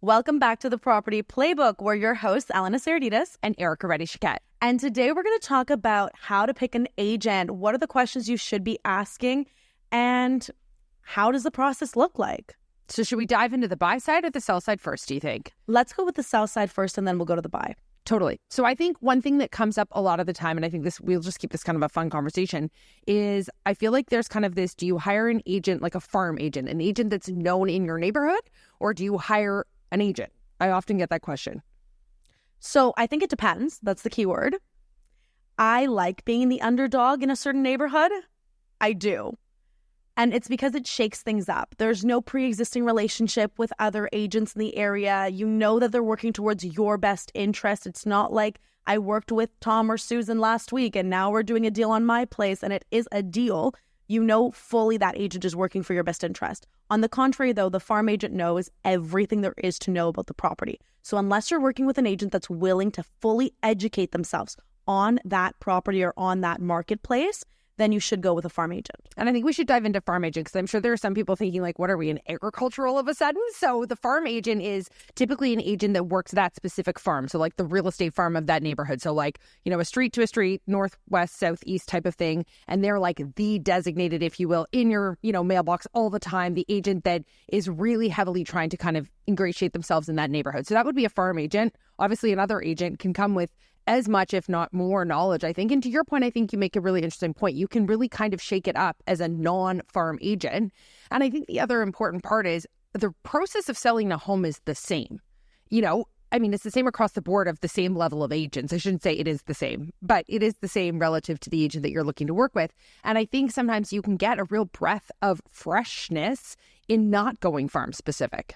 Welcome back to the Property Playbook. We're your hosts, Elena Sarditas and Erica Reddy-Chiquette. And today we're going to talk about how to pick an agent. What are the questions you should be asking? And how does the process look like? So should we dive into the buy side or the sell side first, do you think? Let's go with the sell side first, and then we'll go to the buy. Totally. So I think one thing that comes up a lot of the time, and I think we'll just keep this kind of a fun conversation, is I feel like there's kind of this, do you hire an agent, like a farm agent, an agent that's known in your neighborhood, or do you hire an agent? I often get that question. So I think it depends. That's the key word. I like being the underdog in a certain neighborhood. I do. And it's because it shakes things up. There's no pre-existing relationship with other agents in the area. You know that they're working towards your best interest. It's not like I worked with Tom or Susan last week and now we're doing a deal on my place and it is a deal. You know fully that agent is working for your best interest. On the contrary, though, the farm agent knows everything there is to know about the property. So unless you're working with an agent that's willing to fully educate themselves on that property or on that marketplace, then you should go with a farm agent. And I think we should dive into farm agent because I'm sure there are some people thinking like, what are we, an agricultural of a sudden? So the farm agent is typically an agent that works that specific farm. So like the real estate farm of that neighborhood. So like, you know, a street to a street, northwest, southeast type of thing. And they're like the designated, if you will, in your, you know, mailbox all the time, the agent that is really heavily trying to kind of ingratiate themselves in that neighborhood. So that would be a farm agent. Obviously, another agent can come with as much, if not more, knowledge, I think. And to your point, I think you make a really interesting point. You can really kind of shake it up as a non-farm agent. And I think the other important part is the process of selling a home is the same. You know, I mean, it's the same across the board of the same level of agents. I shouldn't say it is the same, but it is the same relative to the agent that you're looking to work with. And I think sometimes you can get a real breath of freshness in not going farm specific.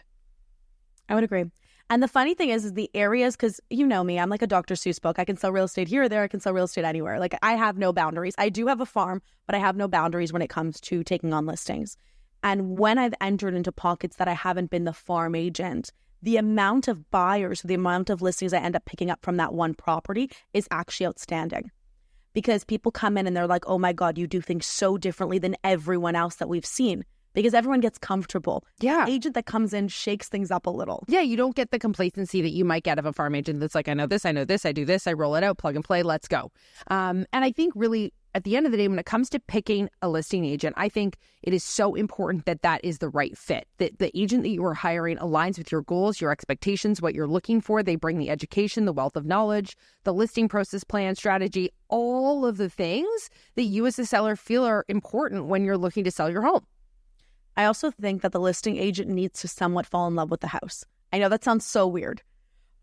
I would agree. And the funny thing is the areas, because you know me, I'm like a Dr. Seuss book. I can sell real estate here or there. I can sell real estate anywhere. Like I have no boundaries. I do have a farm, but I have no boundaries when it comes to taking on listings. And when I've entered into pockets that I haven't been the farm agent, the amount of buyers, the amount of listings I end up picking up from that one property is actually outstanding. Because people come in and they're like, oh my God, you do things so differently than everyone else that we've seen. Because everyone gets comfortable. Yeah. The agent that comes in shakes things up a little. Yeah, you don't get the complacency that you might get of a farm agent that's like, I know this, I do this, I roll it out, plug and play, let's go. And I think really at the end of the day, when it comes to picking a listing agent, I think it is so important that that is the right fit, that the agent that you are hiring aligns with your goals, your expectations, what you're looking for. They bring the education, the wealth of knowledge, the listing process plan, strategy, all of the things that you as a seller feel are important when you're looking to sell your home. I also think that the listing agent needs to somewhat fall in love with the house. I know that sounds so weird,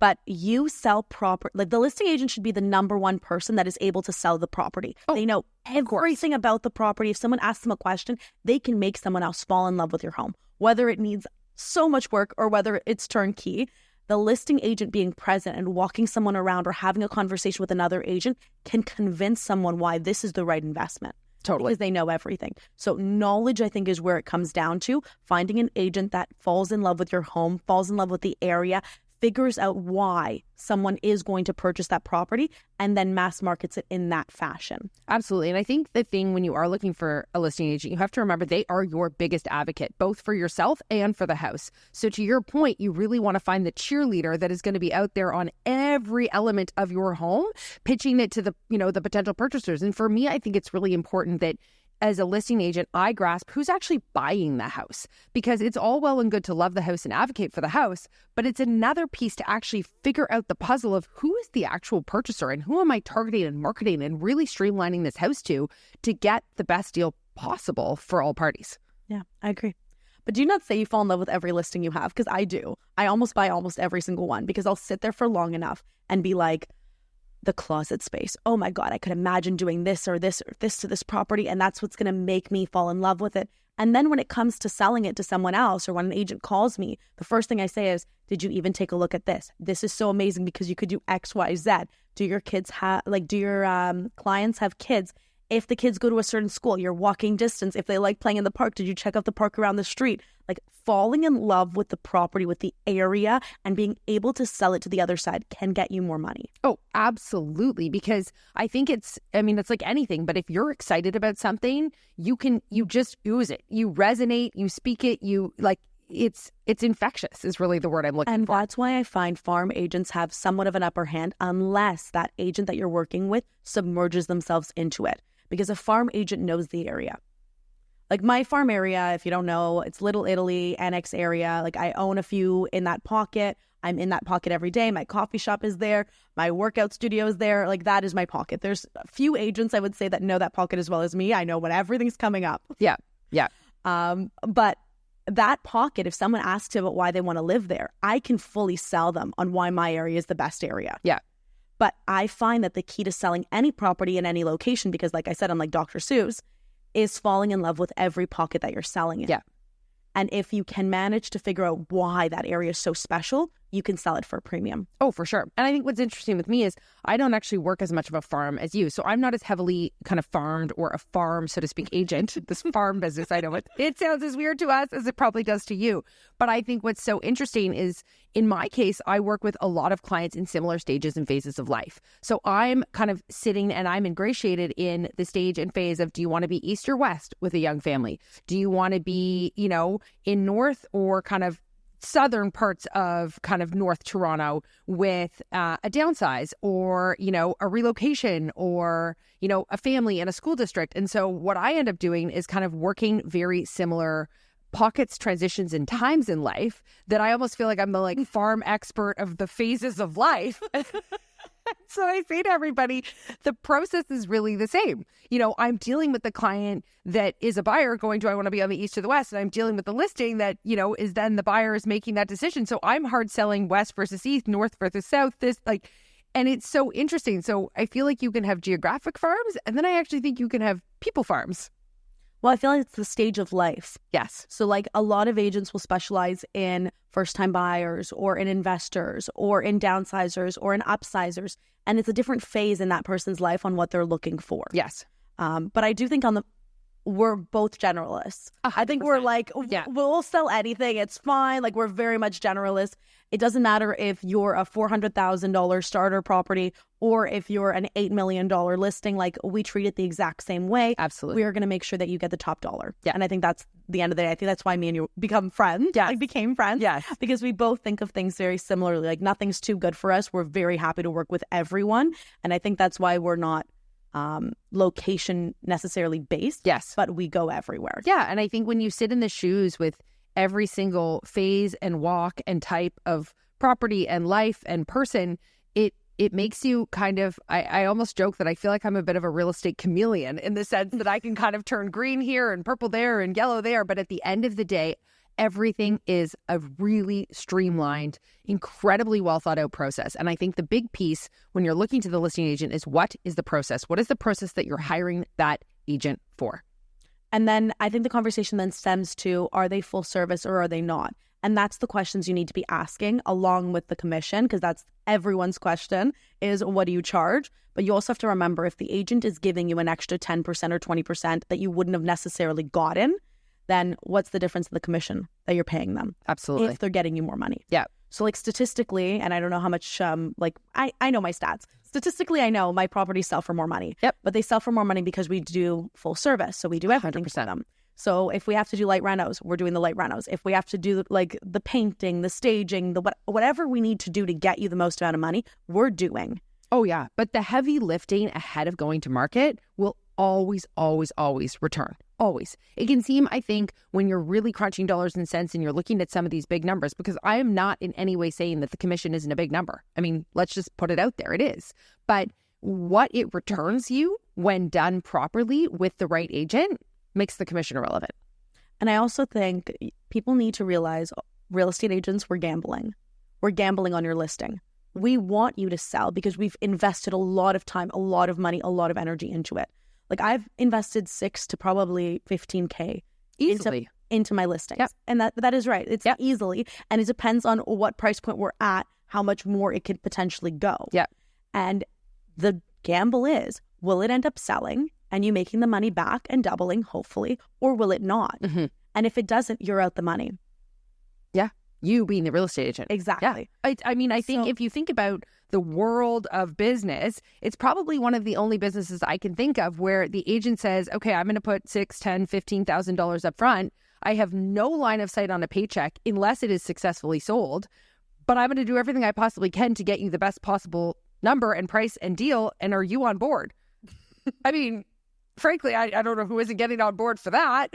but you sell property. Like the listing agent should be the number one person that is able to sell the property. They know everything about the property. If someone asks them a question, they can make someone else fall in love with your home, whether it needs so much work or whether it's turnkey. The listing agent being present and walking someone around or having a conversation with another agent can convince someone why this is the right investment. Totally. Because they know everything. So knowledge, I think, is where it comes down to finding an agent that falls in love with your home, falls in love with the area, figures out why someone is going to purchase that property, and then mass markets it in that fashion. Absolutely. And I think the thing when you are looking for a listing agent, you have to remember they are your biggest advocate, both for yourself and for the house. So to your point, you really want to find the cheerleader that is going to be out there on every element of your home, pitching it to the, you know, the potential purchasers. And for me, I think it's really important that as a listing agent, I grasp who's actually buying the house, because it's all well and good to love the house and advocate for the house, but it's another piece to actually figure out the puzzle of who is the actual purchaser and who am I targeting and marketing and really streamlining this house to get the best deal possible for all parties. Yeah, I agree. But do not say you fall in love with every listing you have, because I do. I almost buy almost every single one because I'll sit there for long enough and be like, the closet space. Oh my God, I could imagine doing this or this or this to this property, and that's what's going to make me fall in love with it. And then when it comes to selling it to someone else, or when an agent calls me, the first thing I say is, did you even take a look at this? This is so amazing because you could do X, Y, Z. Do your kids have, do your clients have kids? If the kids go to a certain school, your walking distance, if they like playing in the park, did you check out the park around the street? Like falling in love with the property, with the area, and being able to sell it to the other side can get you more money. Oh, absolutely. Because I think it's like anything, but if you're excited about something, you just ooze it. You resonate, you speak it, it's infectious is really the word I'm looking And for. that's why I find farm agents have somewhat of an upper hand unless that agent that you're working with submerges themselves into it. Because a farm agent knows the area. Like my farm area, if you don't know, it's Little Italy, Annex area. Like I own a few in that pocket. I'm in that pocket every day. My coffee shop is there. My workout studio is there. Like that is my pocket. There's a few agents I would say that know that pocket as well as me. I know when everything's coming up. Yeah. But that pocket, if someone asks about why they want to live there, I can fully sell them on why my area is the best area. Yeah. But I find that the key to selling any property in any location, because like I said, I'm like Dr. Seuss, is falling in love with every pocket that you're selling in. Yeah. And if you can manage to figure out why that area is so special, you can sell it for a premium. Oh, for sure. And I think what's interesting with me is I don't actually work as much of a farm as you. So I'm not as heavily kind of farmed or a farm, so to speak, agent. This farm business, I know it sounds as weird to us as it probably does to you. But I think what's so interesting is in my case, I work with a lot of clients in similar stages and phases of life. So I'm kind of sitting and I'm ingratiated in the stage and phase of, do you want to be east or west with a young family? Do you want to be, in north or kind of southern parts of kind of North Toronto with a downsize or, a relocation or, a family in a school district. And so what I end up doing is kind of working very similar pockets, transitions, and times in life that I almost feel like I'm the farm expert of the phases of life. So I say to everybody, the process is really the same. I'm dealing with the client that is a buyer going, do I want to be on the east or the west? And I'm dealing with the listing that, is then the buyer is making that decision. So I'm hard selling west versus east, north versus south, and it's so interesting. So I feel like you can have geographic farms, and then I actually think you can have people farms. Well, I feel like it's the stage of life. Yes. So like a lot of agents will specialize in first-time buyers or in investors or in downsizers or in upsizers. And it's a different phase in that person's life on what they're looking for. Yes. But I do think we're both generalists. 100%. I think we're Yeah. we'll sell anything. It's fine. Like we're very much generalists. It doesn't matter if you're a $400,000 starter property or if you're an $8 million listing. Like we treat it the exact same way. Absolutely. We are going to make sure that you get the top dollar. Yeah. And I think that's the end of the day. I think that's why me and you become friends. Yes. Became friends. Yes. Because we both think of things very similarly. Like nothing's too good for us. We're very happy to work with everyone. And I think that's why we're not location necessarily based. Yes. But we go everywhere. Yeah. And I think when you sit in the shoes with every single phase and walk and type of property and life and person, it makes you kind of, I almost joke that I feel like I'm a bit of a real estate chameleon in the sense that I can kind of turn green here and purple there and yellow there. But at the end of the day, everything is a really streamlined, incredibly well thought out process. And I think the big piece when you're looking to the listing agent is, what is the process? What is the process that you're hiring that agent for? And then I think the conversation then stems to, are they full service or are they not? And that's the questions you need to be asking along with the commission, because that's everyone's question is, what do you charge? But you also have to remember, if the agent is giving you an extra 10% or 20% that you wouldn't have necessarily gotten, then what's the difference in the commission that you're paying them? Absolutely. If they're getting you more money. Yeah. So like statistically, and I don't know how much, I know my stats. Statistically, I know my properties sell for more money. Yep. But they sell for more money because we do full service. So we do everything 100%. for them. So if we have to do light renos, we're doing the light renos. If we have to do like the painting, the staging, whatever we need to do to get you the most amount of money, we're doing. Oh, yeah. But the heavy lifting ahead of going to market will always, always, always return. Always. It can seem, I think, when you're really crunching dollars and cents and you're looking at some of these big numbers, because I am not in any way saying that the commission isn't a big number. I mean, let's just put it out there. It is. But what it returns you when done properly with the right agent makes the commission irrelevant. And I also think people need to realize, real estate agents, we're gambling. We're gambling on your listing. We want you to sell because we've invested a lot of time, a lot of money, a lot of energy into it. Like I've invested $6,000 to probably $15,000 Easily. into my listings. Yep. And that is right. It's Yep. easily. And it depends on what price point we're at, how much more it could potentially go. Yeah. And the gamble is, will it end up selling and you making the money back and doubling, hopefully, or will it not? Mm-hmm. And if it doesn't, you're out the money. Yeah. You being the real estate agent. Exactly. Yeah. I think if you think about the world of business, it's probably one of the only businesses I can think of where the agent says, okay, I'm going to put $6,000, $10,000, $15,000 up front. I have no line of sight on a paycheck unless it is successfully sold, but I'm going to do everything I possibly can to get you the best possible number and price and deal. And are you on board? I mean, frankly, I don't know who isn't getting on board for that.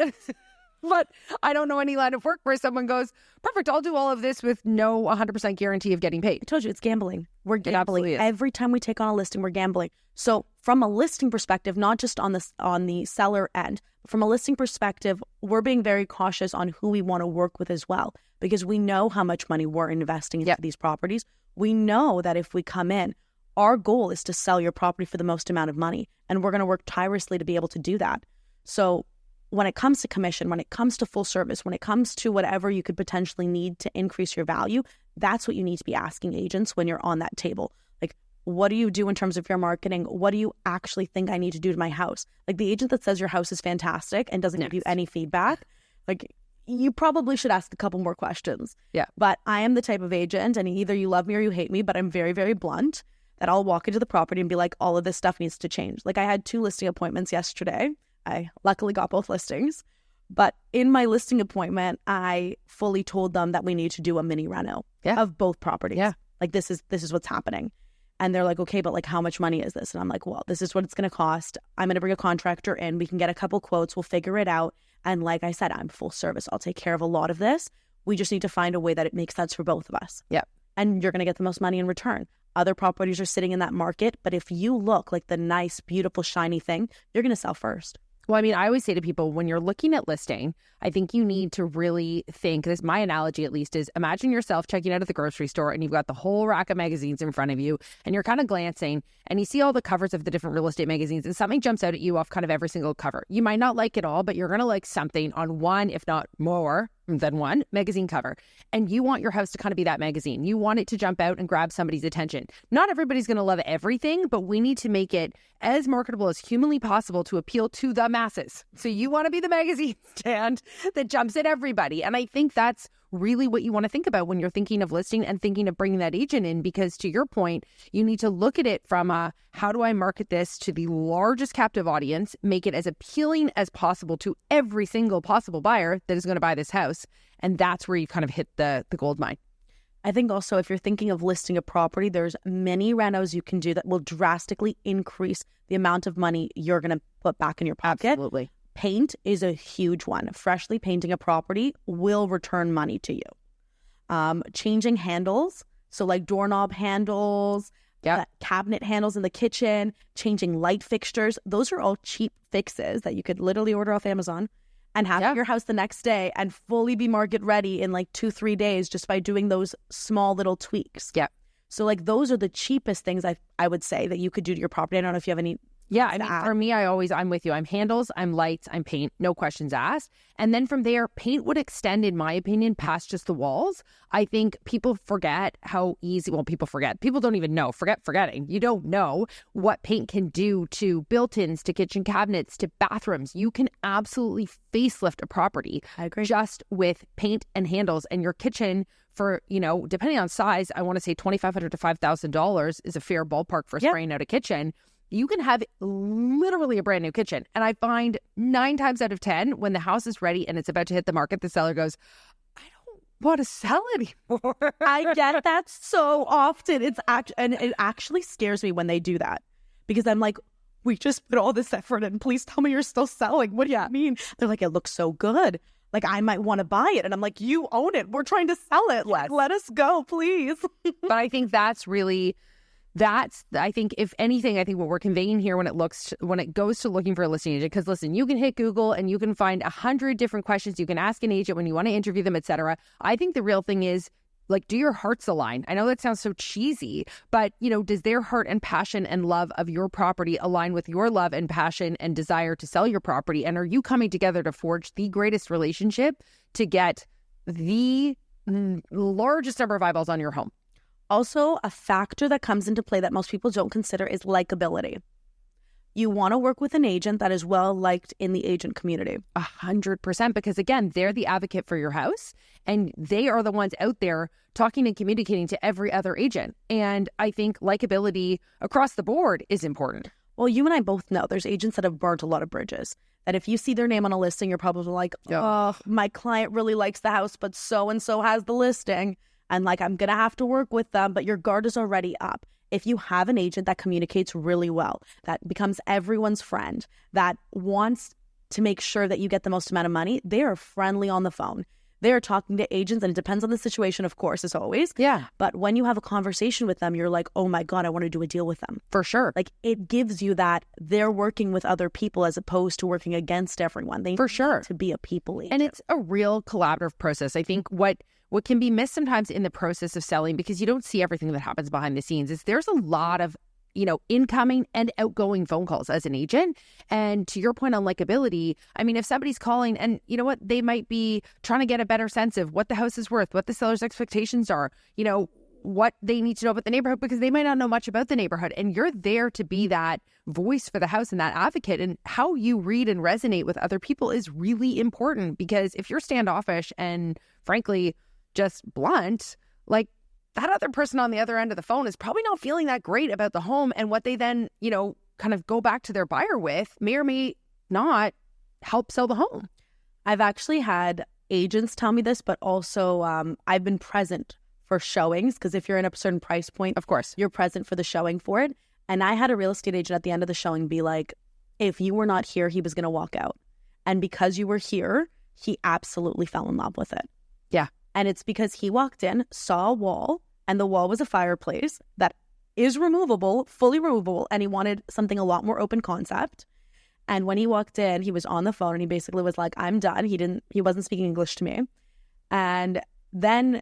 But I don't know any line of work where someone goes, perfect, I'll do all of this with no 100% guarantee of getting paid. I told you, it's gambling. We're It absolutely gambling. is. Every time we take on a listing, we're gambling. So from a listing perspective, not just on the seller end, from a listing perspective, we're being very cautious on who we want to work with as well, because we know how much money we're investing into these properties. We know that if we come in, our goal is to sell your property for the most amount of money, and we're going to work tirelessly to be able to do that. So when it comes to commission, when it comes to full service, when it comes to whatever you could potentially need to increase your value, that's what you need to be asking agents when you're on that table. Like, what do you do in terms of your marketing? What do you actually think I need to do to my house? Like, the agent that says your house is fantastic and doesn't give you any feedback, like, you probably should ask a couple more questions. Yeah. But I am the type of agent, and either you love me or you hate me, but I'm very, very blunt, that I'll walk into the property and be like, all of this stuff needs to change. Like, I had 2 listing appointments yesterday. I luckily got both listings. But in my listing appointment, I fully told them that we need to do a mini reno of both properties. Yeah. Like, this is what's happening. And they're like, okay, but like, how much money is this? And I'm like, well, this is what it's going to cost. I'm going to bring a contractor in. We can get a couple quotes. We'll figure it out. And like I said, I'm full service. I'll take care of a lot of this. We just need to find a way that it makes sense for both of us. Yep. And you're going to get the most money in return. Other properties are sitting in that market. But if you look like the nice, beautiful, shiny thing, you're going to sell first. Well, I mean, I always say to people, when you're looking at listing, I think you need to really think, this, my analogy at least, is imagine yourself checking out at the grocery store and you've got the whole rack of magazines in front of you and you're kind of glancing and you see all the covers of the different real estate magazines and something jumps out at you off kind of every single cover. You might not like it all, but you're going to like something on one, if not more than one magazine cover. And you want your house to kind of be that magazine. You want it to jump out and grab somebody's attention. Not everybody's going to love everything, but we need to make it as marketable as humanly possible to appeal to the masses. So you want to be the magazine stand that jumps at everybody. And I think that's really what you want to think about when you're thinking of listing and thinking of bringing that agent in, because to your point, you need to look at it from a, how do I market this to the largest captive audience, make it as appealing as possible to every single possible buyer that is going to buy this house. And that's where you kind of hit the gold mine. I think also, if you're thinking of listing a property, there's many renos you can do that will drastically increase the amount of money you're going to put back in your pocket. Absolutely. Paint is a huge one. Freshly painting a property will return money to you. Changing handles, so like doorknob handles, cabinet handles in the kitchen, changing light fixtures. Those are all cheap fixes that you could literally order off Amazon and have at your house the next day and fully be market ready in like 2-3 days just by doing those small little tweaks. Yeah. So like those are the cheapest things I would say that you could do to your property. I don't know if you have any. Yeah, I mean, for me, I'm with you. I'm handles, I'm lights, I'm paint, no questions asked. And then from there, paint would extend, in my opinion, past just the walls. I think people forget how easy, well, people forget. People don't even know, forgetting. You don't know what paint can do to built-ins, to kitchen cabinets, to bathrooms. You can absolutely facelift a property. I agree. Just with paint and handles. And your kitchen, for, you know, depending on size, I want to say $2,500 to $5,000 is a fair ballpark for spraying out a kitchen. You can have literally a brand new kitchen. And I find 9 times out of 10, when the house is ready and it's about to hit the market, the seller goes, I don't want to sell anymore. I get that so often. And it actually scares me when they do that, because I'm like, we just put all this effort in. Please tell me you're still selling. What do you mean? They're like, it looks so good. Like, I might want to buy it. And I'm like, you own it. We're trying to sell it. Like, let us go, please. But I think that's really... I think, if anything, I think what we're conveying here when it goes to looking for a listing agent, because listen, you can hit Google and you can find 100 different questions you can ask an agent when you want to interview them, etc. I think the real thing is, like, do your hearts align? I know that sounds so cheesy, but, you know, does their heart and passion and love of your property align with your love and passion and desire to sell your property? And are you coming together to forge the greatest relationship to get the largest number of eyeballs on your home? Also, a factor that comes into play that most people don't consider is likability. You want to work with an agent that is well liked in the agent community. 100%, because again, they're the advocate for your house and they are the ones out there talking and communicating to every other agent. And I think likability across the board is important. Well, you and I both know there's agents that have burnt a lot of bridges. That if you see their name on a listing, you're probably like, oh, my client really likes the house, but so-and-so has the listing. And like, I'm going to have to work with them, but your guard is already up. If you have an agent that communicates really well, that becomes everyone's friend, that wants to make sure that you get the most amount of money, they are friendly on the phone. They are talking to agents, and it depends on the situation, of course, as always. Yeah. But when you have a conversation with them, you're like, oh my God, I want to do a deal with them. For sure. Like, it gives you that they're working with other people as opposed to working against everyone. They For sure. need to be a people agent. And it's a real collaborative process. I think what can be missed sometimes in the process of selling, because you don't see everything that happens behind the scenes, is there's a lot of, incoming and outgoing phone calls as an agent. And to your point on likability, I mean, if somebody's calling and you know what, they might be trying to get a better sense of what the house is worth, what the seller's expectations are, what they need to know about the neighborhood, because they might not know much about the neighborhood. And you're there to be that voice for the house and that advocate. And how you read and resonate with other people is really important, because if you're standoffish and frankly just blunt, like that other person on the other end of the phone is probably not feeling that great about the home, and what they then, kind of go back to their buyer with may or may not help sell the home. I've actually had agents tell me this, but also I've been present for showings, because if you're in a certain price point, Of course. you're present for the showing for it. And I had a real estate agent at the end of the showing be like, if you were not here, he was going to walk out. And because you were here, he absolutely fell in love with it. Yeah. And it's because he walked in, saw a wall, and the wall was a fireplace that is removable, fully removable, and he wanted something a lot more open concept. And when he walked in, he was on the phone and he basically was like, I'm done. He wasn't speaking English to me. And then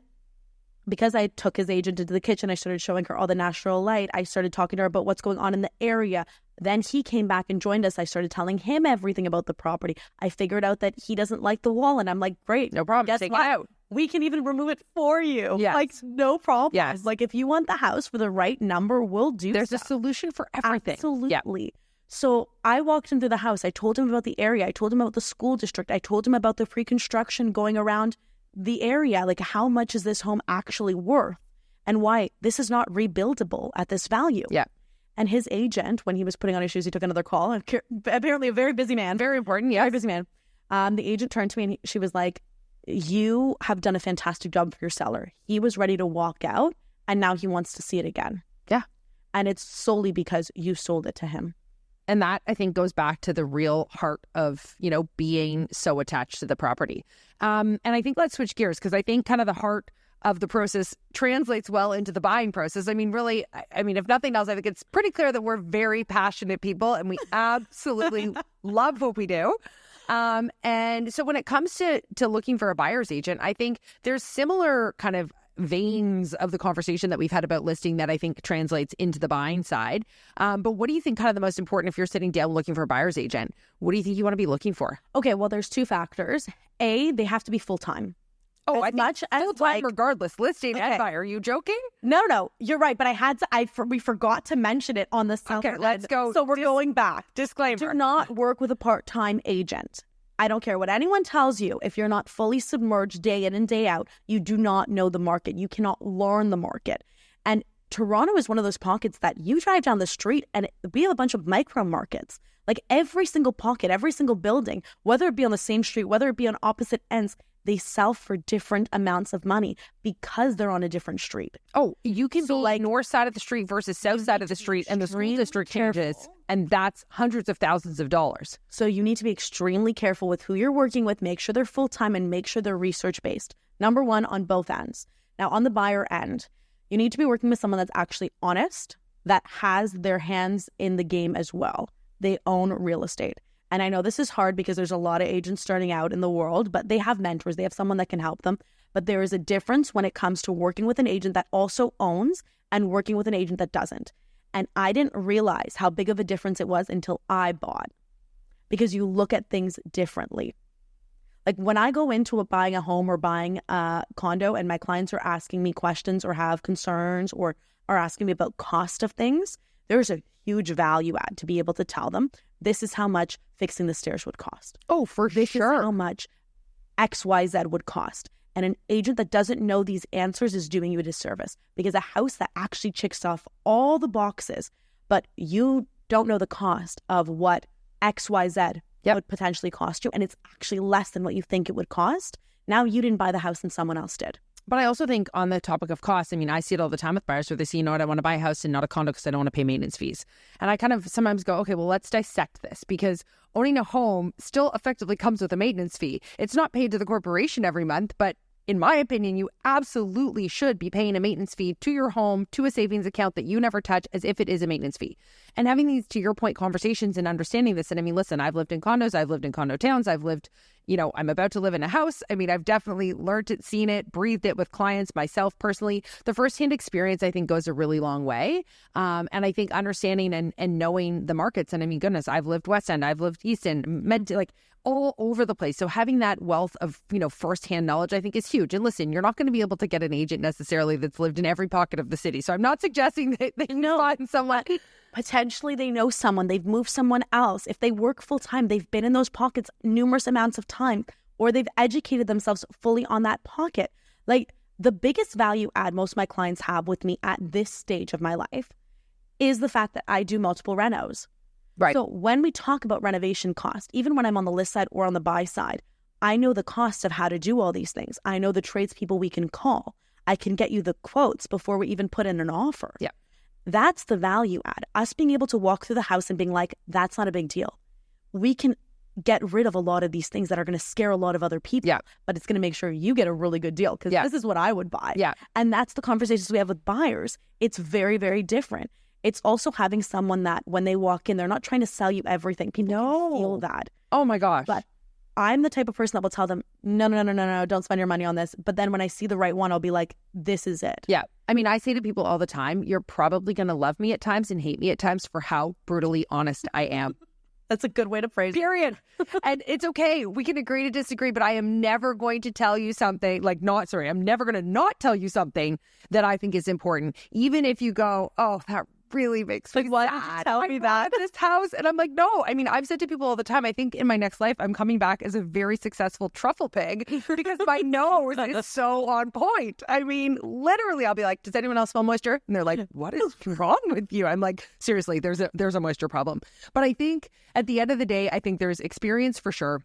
because I took his agent into the kitchen, I started showing her all the natural light. I started talking to her about what's going on in the area. Then he came back and joined us. I started telling him everything about the property. I figured out that he doesn't like the wall. And I'm like, great. No problem. Guess Take what? it out. We can even remove it for you. Yes. Like, no problem. Yes. Like, if you want the house for the right number, we'll do There's stuff. a solution for everything. Absolutely. Yeah. So I walked him through the house. I told him about the area. I told him about the school district. I told him about the pre-construction going around the area. Like, how much is this home actually worth? And why this is not rebuildable at this value. Yeah. And his agent, when he was putting on his shoes, he took another call. Apparently a very busy man. Very important. Yeah. Very busy man. The agent turned to me and she was like, you have done a fantastic job for your seller. He was ready to walk out and now he wants to see it again. Yeah. And it's solely because you sold it to him. And that, I think, goes back to the real heart of, being so attached to the property. And I think let's switch gears, because I think kind of the heart of the process translates well into the buying process. I mean, really, if nothing else, I think it's pretty clear that we're very passionate people and we absolutely love what we do. And so when it comes to looking for a buyer's agent, I think there's similar kind of veins of the conversation that we've had about listing that I think translates into the buying side. But what do you think kind of the most important if you're sitting down looking for a buyer's agent? What do you think you want to be looking for? Okay, well, there's two factors. A, they have to be full-time. Oh, as much as full-time regardless, listing and buyer. Are you joking? No, you're right. But we forgot to mention it on the south. Okay, let's go. So we're going back. Disclaimer. Do not work with a part-time agent. I don't care what anyone tells you. If you're not fully submerged day in and day out, you do not know the market. You cannot learn the market. And Toronto is one of those pockets that you drive down the street and we have a bunch of micro markets. Like every single pocket, every single building, whether it be on the same street, whether it be on opposite ends, they sell for different amounts of money because they're on a different street. Oh, you can be north side of the street versus south side of the street, and the school district changes, and that's hundreds of thousands of dollars. So you need to be extremely careful with who you're working with. Make sure they're full-time and make sure they're research-based. Number one, on both ends. Now, on the buyer end, you need to be working with someone that's actually honest, that has their hands in the game as well. They own real estate. And I know this is hard because there's a lot of agents starting out in the world, but they have mentors. They have someone that can help them. But there is a difference when it comes to working with an agent that also owns and working with an agent that doesn't. And I didn't realize how big of a difference it was until I bought, because you look at things differently. Like when I go into buying a home or buying a condo and my clients are asking me questions or have concerns or are asking me about cost of things, there's a huge value add to be able to tell them, this is how much fixing the stairs would cost. Oh, for this sure. Is how much XYZ would cost. And an agent that doesn't know these answers is doing you a disservice, because a house that actually checks off all the boxes, but you don't know the cost of what XYZ would potentially cost you, and it's actually less than what you think it would cost. Now you didn't buy the house and someone else did. But I also think on the topic of cost, I mean, I see it all the time with buyers where they say, you know what, I want to buy a house and not a condo because I don't want to pay maintenance fees. And I kind of sometimes go, okay, well, let's dissect this, because owning a home still effectively comes with a maintenance fee. It's not paid to the corporation every month, but in my opinion, you absolutely should be paying a maintenance fee to your home, to a savings account that you never touch, as if it is a maintenance fee. And having these, to your point, conversations and understanding this. And I mean, listen, I've lived in condos, I've lived in condo towns, I've lived, you know, I'm about to live in a house. I mean, I've definitely learned it, seen it, breathed it with clients, myself personally. The firsthand experience, I think, goes a really long way. And I think understanding and knowing the markets. And I mean, goodness, I've lived West End, I've lived East End, like all over the place. So having that wealth of, you know, firsthand knowledge, I think is huge. And listen, you're not going to be able to get an agent necessarily that's lived in every pocket of the city. So I'm not suggesting that they find someone. Potentially they know someone, they've moved somewhere else. If they work full time, they've been in those pockets numerous amounts of time, or they've educated themselves fully on that pocket. Like, the biggest value add most of my clients have with me at this stage of my life is the fact that I do multiple renos. Right. So when we talk about renovation cost, even when I'm on the list side or on the buy side, I know the cost of how to do all these things. I know the tradespeople we can call. I can get you the quotes before we even put in an offer. Yeah. That's the value add. Us being able to walk through the house and being like, that's not a big deal. We can get rid of a lot of these things that are going to scare a lot of other people, but it's going to make sure you get a really good deal, because this is what I would buy. Yeah. And that's the conversations we have with buyers. It's very, very different. It's also having someone that when they walk in, they're not trying to sell you everything. People can feel that. Oh my gosh. But I'm the type of person that will tell them, no, don't spend your money on this. But then when I see the right one, I'll be like, this is it. Yeah. I mean, I say to people all the time, you're probably going to love me at times and hate me at times for how brutally honest I am. That's a good way to phrase it. Period. And it's okay. We can agree to disagree, but I am never going to tell you something I'm never going to not tell you something that I think is important. Even if you go, oh, that really makes me why sad. did you tell me that? This house. And I'm like, no. I mean, I've said to people all the time, I think in my next life, I'm coming back as a very successful truffle pig because my nose is so on point. I mean, literally, I'll be like, does anyone else smell moisture? And they're like, what is wrong with you? I'm like, seriously, there's a moisture problem. But I think at the end of the day, I think there's experience for sure.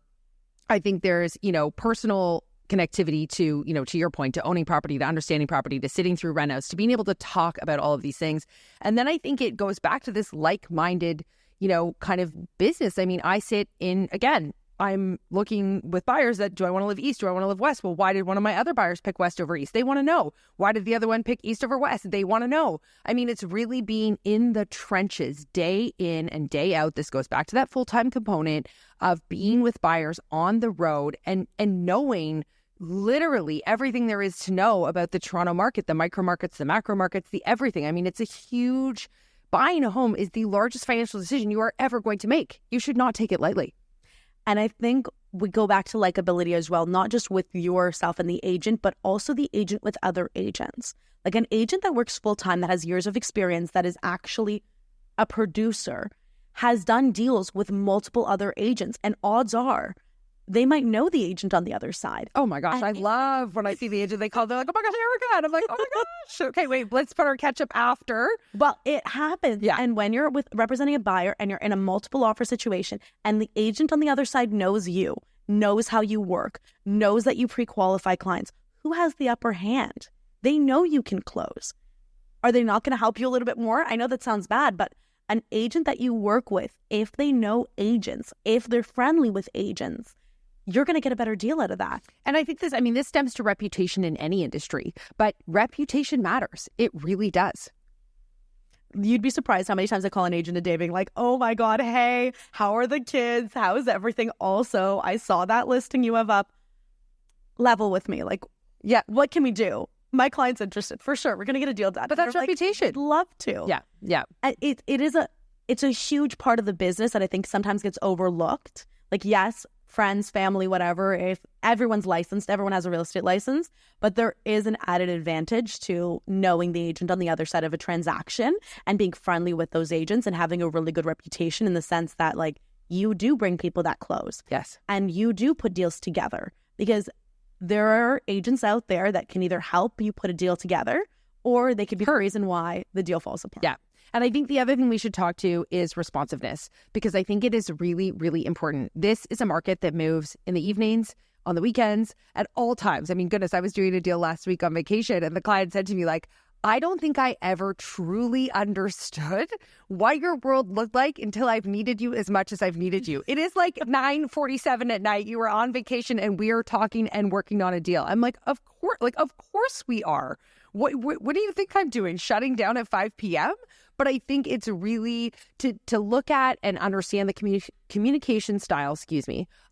I think there's, you know, personal connectivity to, you know, to your point, to owning property, to understanding property, to sitting through renos, to being able to talk about all of these things. And then I think it goes back to this like-minded, you know, kind of business. I mean, I sit in, again, I'm looking with buyers that, do I want to live east? Do I want to live west? Well, why did one of my other buyers pick west over east? They want to know. Why did the other one pick east over west? They want to know. I mean, it's really being in the trenches day in and day out. This goes back to that full-time component of being with buyers on the road and knowing literally everything there is to know about the Toronto market, the micro markets, the macro markets, the everything. I mean, it's a huge, buying a home is the largest financial decision you are ever going to make. You should not take it lightly. And I think we go back to likability as well, not just with yourself and the agent, but also the agent with other agents. Like an agent that works full-time, that has years of experience, that is actually a producer, has done deals with multiple other agents. And odds are they might know the agent on the other side. Oh my gosh, I love when I see the agent, they're like, oh my gosh, Erica. And I'm like, oh my gosh. Okay, wait, let's put our ketchup after. Well, it happens. Yeah. And when you're representing a buyer and you're in a multiple offer situation and the agent on the other side knows you, knows how you work, knows that you pre-qualify clients, who has the upper hand? They know you can close. Are they not going to help you a little bit more? I know that sounds bad, but an agent that you work with, if they know agents, if they're friendly with agents, you're going to get a better deal out of that. And I think this stems to reputation in any industry, but reputation matters. It really does. You'd be surprised how many times I call an agent a day being like, oh my God, hey, how are the kids? How is everything? Also, I saw that listing you have up. Level with me. Like, yeah, what can we do? My client's interested. For sure. We're going to get a deal done. But that's reputation. I'd love to. Yeah. Yeah. It's a huge part of the business that I think sometimes gets overlooked. Like, yes, friends, family, whatever, if everyone's licensed, everyone has a real estate license, but there is an added advantage to knowing the agent on the other side of a transaction and being friendly with those agents and having a really good reputation in the sense that, like, you do bring people that close. Yes. And you do put deals together, because there are agents out there that can either help you put a deal together or they could be the reason why the deal falls apart. Yeah. And I think the other thing we should talk to is responsiveness, because I think it is really, really important. This is a market that moves in the evenings, on the weekends, at all times. I mean, goodness, I was doing a deal last week on vacation and the client said to me, like, I don't think I ever truly understood what your world looked like until I've needed you as much as I've needed you. It is like 9:47 at night. You were on vacation and we are talking and working on a deal. I'm like, of course we are. What do you think I'm doing? Shutting down at 5 p.m.? But I think it's really to look at and understand the communication style,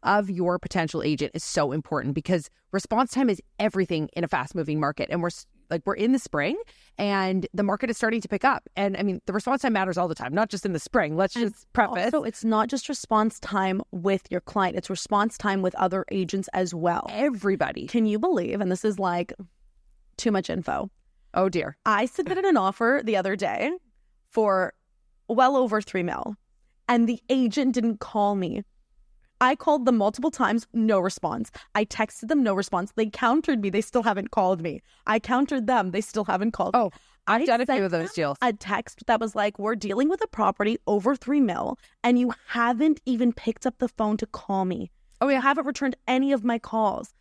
of your potential agent is so important, because response time is everything in a fast moving market. And we're in the spring and the market is starting to pick up. And I mean, the response time matters all the time, not just in the spring. Let's just preface. Also, it's not just response time with your client. It's response time with other agents as well. Everybody. Can you believe, and this is like too much info. Oh dear. I submitted an offer the other day for well over $3 million, and the agent didn't call me. I called them multiple times, no response. I texted them, no response. They countered me, they still haven't called me. I countered them, they still haven't called me. Oh, I've done a few of those deals. A text that was like, we're dealing with a property over $3 million, and you haven't even picked up the phone to call me. Oh, you haven't returned any of my calls.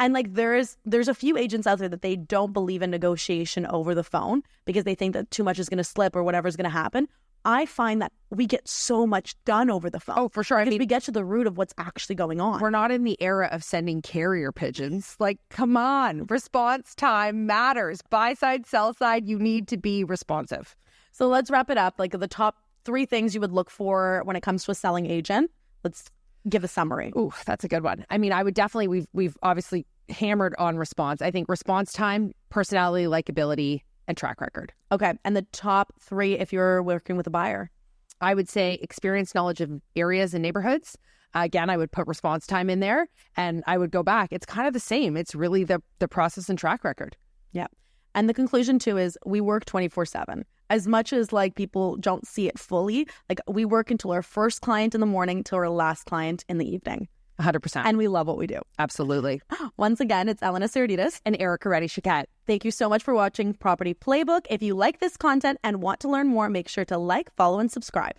And like there's a few agents out there that they don't believe in negotiation over the phone because they think that too much is going to slip or whatever's going to happen. I find that we get so much done over the phone. Oh, for sure. I mean, we get to the root of what's actually going on. We're not in the era of sending carrier pigeons. Like, come on. Response time matters. Buy side, sell side, you need to be responsive. So let's wrap it up. Like the top 3 things you would look for when it comes to a selling agent. Let's give a summary. Ooh, that's a good one. I mean, I would definitely, we've obviously hammered on response. I think response time, personality, likability, and track record. Okay. And the top 3 if you're working with a buyer? I would say experience, knowledge of areas and neighborhoods. Again, I would put response time in there and I would go back. It's kind of the same. It's really the process and track record. Yeah. And the conclusion too is we work 24/7. As much as like people don't see it fully, like we work until our first client in the morning till our last client in the evening. 100%. And we love what we do. Absolutely. Once again, it's Elena Sarditas and Erica Reddy-Chiquette. Thank you so much for watching Property Playbook. If you like this content and want to learn more, make sure to like, follow, and subscribe.